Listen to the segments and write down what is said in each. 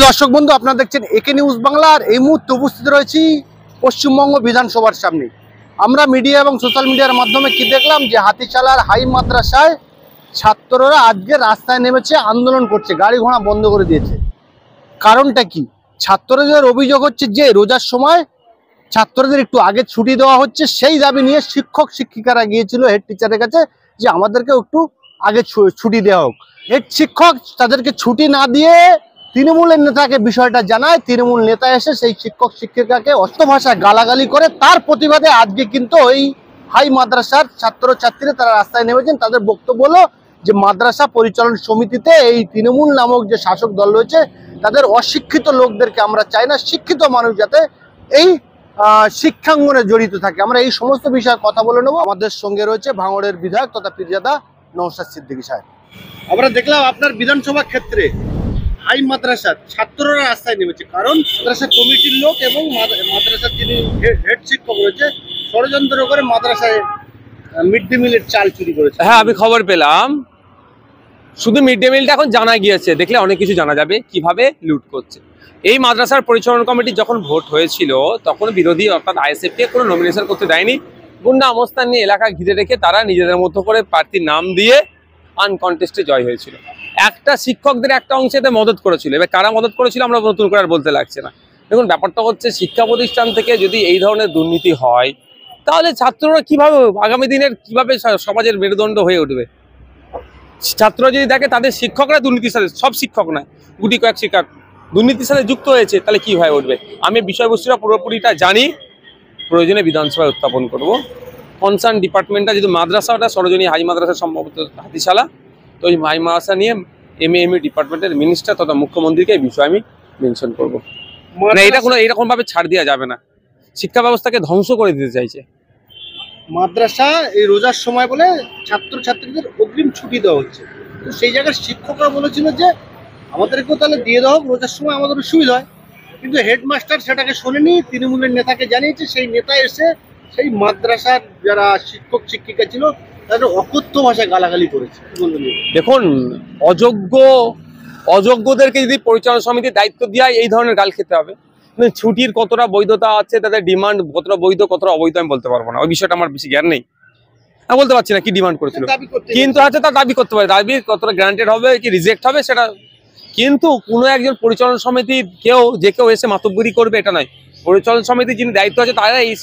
প্রিয় দর্শক বন্ধু, আপনারা দেখছেন একে নিউজ বাংলার। এই মুহূর্তে উপস্থিত রয়েছি পশ্চিমবঙ্গ বিধানসভার সামনে। আমরা মিডিয়া এবং সোশ্যাল মিডিয়ার মাধ্যমে কি দেখলাম যে হাতিশালার হাই মাদ্রাসায় ছাত্ররা আজকে রাস্তায় নেমেছে, আন্দোলন করছে, গাড়ি ঘোড়া বন্ধ করে দিয়েছে। কারণটা কি? ছাত্রদের অভিযোগ হচ্ছে যে রোজার সময় ছাত্রদের একটু আগে ছুটি দেওয়া হচ্ছে। সেই দাবি নিয়ে শিক্ষক শিক্ষিকারা গিয়েছিল হেড টিচারের কাছে যে আমাদেরকে একটু আগে ছুটি দেওয়া হোক। হেড শিক্ষক তাদেরকে ছুটি না দিয়ে তৃণমূলের নেতাকে বিষয়টা জানায়। তৃণমূল নেতা এসে সেই শিক্ষক শিক্ষিকাকে অস্ত্র ভাষায় গালাগালি করে। তার প্রতিবাদে আজকে কিন্তু ওই হাই মাদ্রাসার ছাত্রছাত্রীরা তারা রাস্তায় নেমেছেন। তাদের বক্তব্য হলো যে মাদ্রাসা পরিচালন সমিতিতে এই তৃণমূল নামক যে শাসক দল রয়েছে তাদের অশিক্ষিত লোকদেরকে আমরা চাই না, শিক্ষিত মানুষ যাতে এই শিক্ষাঙ্গনে জড়িত থাকে। আমরা এই সমস্ত বিষয়ে কথা বলে নেব। আমাদের সঙ্গে রয়েছে ভাঙড়ের বিধায়ক তথা পীরজাদা নওশাদ সিদ্দিকী সাহেব। আমরা দেখলাম আপনার বিধানসভা ক্ষেত্রে হাই মাদ্রাসার ছাত্ররা রাস্তায় নেমেছে, কারণ মাদ্রাসা কমিটির লোক এবং মাদ্রাসার যিনি হেড শিক্ষক রয়েছে ষড়যন্ত্র করে মাদ্রাসায় মিড ডে মিলের চাল চুরি করেছে। হ্যাঁ, আমি খবর পেলাম। শুধু মিড ডে মিলটা এখন জানা গিয়েছে, দেখলে অনেক কিছু জানা যাবে কিভাবে লুট করছে। এই মাদ্রাসার পরিচালনা কমিটি যখন ভোট হয়েছিল তখন বিরোধী অর্থাৎ আইএসএফকে কোনো নমিনেশন করতে দেয়নি। গুন্ডা অবস্থান নিয়ে এলাকা ঘিরে রেখে তারা নিজেদের মতো করে প্রার্থীর নাম দিয়ে আনকন্টেস্টে জয় হয়েছিল। একটা শিক্ষকদের একটা অংশেতে মদত করেছিল। এবার কারা মদত করেছিল আমরা নতুন করে আর বলতে লাগছে না। দেখুন, ব্যাপারটা হচ্ছে শিক্ষা প্রতিষ্ঠান থেকে যদি এই ধরনের দুর্নীতি হয় তাহলে ছাত্ররা কিভাবে আগামী দিনের কিভাবে সমাজের মেরুদণ্ড হয়ে উঠবে? ছাত্ররা যদি দেখে তাদের শিক্ষকরা দুর্নীতির সাথে, সব শিক্ষক নয়, গুটি কয়েক শিক্ষক দুর্নীতির সাথে যুক্ত হয়েছে, তাহলে কি হয়ে উঠবে? আমি বিষয়বস্তুটা পুরোপুরিটা জানি, প্রয়োজনে বিধানসভায় উত্থাপন করব। কনসার্ন ডিপার্টমেন্টটা যদি মাদ্রাসাটা সরোজিনী হাই মাদ্রাসা সম্ভবত হাতিশালা, তো ওই হাই মাদ্রাসা নিয়ে এমএ ডিপার্টমেন্টের মিনিস্টার তথা মুখ্যমন্ত্রীকে এই বিষয়ে আমি মেনশন করবো। মানে এটা কোনো এইরকমভাবে ছাড় দেওয়া যাবে না। শিক্ষা ব্যবস্থাকে ধ্বংস করে দিতে চাইছে মাদ্রাসা। এই রোজার সময় বলে ছাত্রছাত্রীদের অগ্রিম ছুটি দেওয়া হচ্ছে, তো সেই জায়গায় শিক্ষকরা বলেছিল যে আমাদেরকেও তাহলে দিয়ে দেওয়া হোক, রোজার সময় আমাদের সুবিধা হয়। কিন্তু হেডমাস্টার সেটাকে শোনেনি, তৃণমূলের নেতাকে জানিয়েছে। সেই নেতা এসে সেই মাদ্রাসার যারা শিক্ষক শিক্ষিকা ছিল তাদের অকথ্য ভাষায় গালাগালি করেছে। দেখুন, অযোগ্যদেরকে যদি পরিচালনা সমিতির দায়িত্ব দেওয়া এই ধরনের গাল খেতে হবে। ছুটির কতটা বৈধতা আছে, তাদের ডিমান্ড কতটা বৈধ কতটা অবৈধ আমি বলতে পারবো না, ওই বিষয়টা আমার বেশি জ্ঞান নেই। আমি বলতে পারছি না কি ডিমান্ড করেছিল, কিন্তু আছে তার দাবি করতে পারে। দাবি কতটা গ্রান্টেড হবে কি রিজেক্ট হবে সেটা, কিন্তু কোনো একজন পরিচালনা সমিতির কেউ এসে মাতব্বরি করবে এটা নয়। পরিচালনা সমিতির যিনি দায়িত্ব আছে তারা এই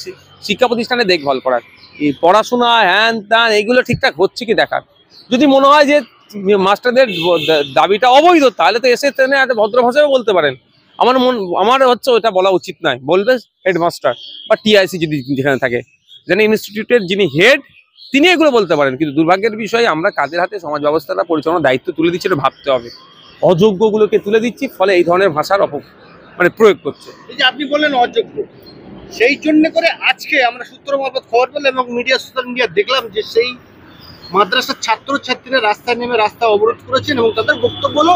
শিক্ষা প্রতিষ্ঠানে দেখভাল করার, এই পড়াশোনা হ্যান ত্যান এইগুলো ঠিকঠাক হচ্ছে কি দেখার। যদি মনে হয় যে মাস্টারদের দাবিটা অবৈধ তাহলে তো এসে ট্রেনে একটা ভদ্র ভাষায় বলতে পারেন। আমার হচ্ছে ওটা বলা উচিত নয়, বলবে হেডমাস্টার বা টিআইসি যদি যেখানে থাকে, যেন ইনস্টিটিউটের যিনি হেড তিনি এগুলো বলতে পারেন। কিন্তু দুর্ভাগ্যের বিষয়ে আমরা কাদের হাতে সমাজ ব্যবস্থাটা পরিচালনার দায়িত্ব তুলে দিচ্ছি এটা ভাবতে হবে। অযোগ্যগুলোকে তুলে দিচ্ছি, ফলে এই ধরনের ভাষার প্রয়োগ করছে। এই যে আপনি বললেন অযোগ্য, সেই জন্য করে আজকে আমরা সূত্র মারফত খবর পেলাম এবং সোশ্যাল মিডিয়া দেখলাম যে সেই মাদ্রাসার ছাত্রছাত্রীরা রাস্তায় নেমে রাস্তা অবরোধ করেছেন এবং তাদের বক্তব্য হলো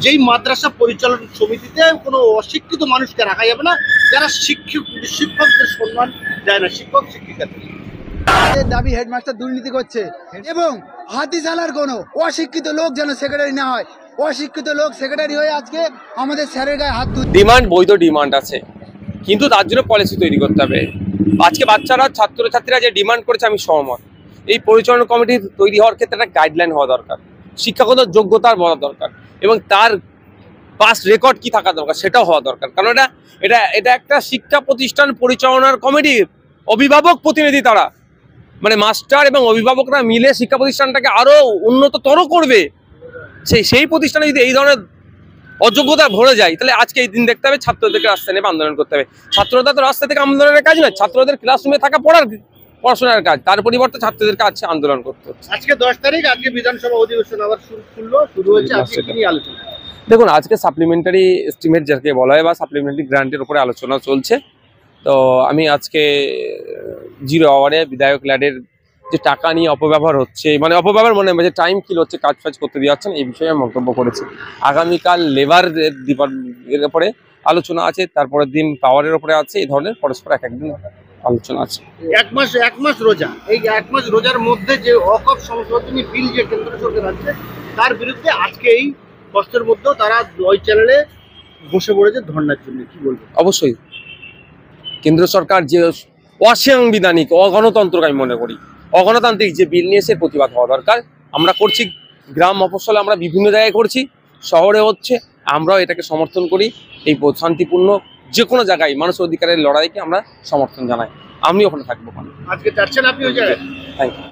যেই মাদ্রাসা পরিচালন সমিতিতে কোনো অশিক্ষিত মানুষকে রাখা যাবে না, যারা শিক্ষকদের সম্মান দেয় না, শিক্ষক শিক্ষিকাদের। দাবি হেডমাস্টার দুর্নীতি করছে এবং হাতিশালার কোনো অশিক্ষিত লোক যেন সেক্রেটারি না হয়। অশিক্ষিত লোক সেক্রেটারি হয়ে আজকে আমাদের স্যারের গায়ে হাত তুলছে। ডিমান্ড, বৈধ ডিমান্ড আছে, কিন্তু তার জন্য পলিসি তৈরি করতে হবে। আজকে বাচ্চারা ছাত্রছাত্রীরা যে ডিমান্ড করেছে আমি সহমত। এই পরিচালনা কমিটি তৈরি হওয়ার ক্ষেত্রে একটা গাইডলাইন হওয়া দরকার, শিক্ষাগত যোগ্যতার বলা দরকার এবং তার পাস্ট রেকর্ড কি থাকা দরকার সেটাও হওয়া দরকার। কারণ এটা একটা শিক্ষা প্রতিষ্ঠান পরিচালনার কমিটির অভিভাবক প্রতিনিধি, তারা মানে মাস্টার এবং অভিভাবকরা মিলে শিক্ষা প্রতিষ্ঠানটাকে আরো উন্নততর করবে। সেই প্রতিষ্ঠানে যদি এই ধরনের অযোগ্যতা ভরে যায় তাহলে আজকে এই দিন দেখতে হবে ছাত্রদেরকে রাস্তায় নেমে আন্দোলন করতে হবে। ছাত্ররা তো রাস্তা থেকে আন্দোলনের কাজ নয়, ছাত্রদের ক্লাসরুমে থাকা পড়াশোনার কাজ, তার পরিবর্তে ছাত্রদেরকে আছে আন্দোলন করতে হচ্ছে। আজকে 10 তারিখ, আজকে বিধানসভা অধিবেশন আবার শুরু হয়েছে। আজকে কি আলোচনা? দেখুন, আজকে সাপ্লিমেন্টারি এস্টিমেট যাকে বলা হয় বা সাপ্লিমেন্টারি গ্রান্টের উপরে আলোচনা চলছে। তো আমি আজকে 0 আওয়ারে বিধায়ক ল্যাডের যে টাকা নিয়ে অপব্যবহার হচ্ছে, মানে অপব্যবহার মনে হয় যে টাইম কিল হচ্ছে, কাজ ফাজ করতে দিয়ে যাচ্ছেন, এই বিষয়ে আমি মন্তব্য করেছি। আগামীকাল লেবার এর উপরে আলোচনা আছে, তারপরের দিন পাওয়ারের উপরে আছে, এই ধরনের পরস্পর একদিন আলোচনা আছে। এক মাস রোজা, এই 1 মাস রোজার মধ্যে যে ওয়াকফ সংশোধনী বিল যে কেন্দ্র সরকার আছে তার বিরুদ্ধে আজকে এই কষ্টের মধ্যেও তারা ওই চ্যানেলে বসে পড়েছে ধর্নার জন্য, কি বলবো? অবশ্যই কেন্দ্র সরকার যে অসাংবিধানিক অগণতন্ত্রকে আমি মনে করি, অগণতান্ত্রিক যে বিল নিয়ে এসে প্রতিবাদ হওয়া দরকার। আমরা করছি, গ্রাম মফস্বলে আমরা বিভিন্ন জায়গায় করছি, শহরে হচ্ছে, আমরাও এটাকে সমর্থন করি। এই শান্তিপূর্ণ যে কোনো জায়গায় মানুষের অধিকারের লড়াইকে আমরা সমর্থন জানাই। আমি ওখানে থাকবো। আজকে যাচ্ছেন আপনি ওই জায়গায়? Thank you.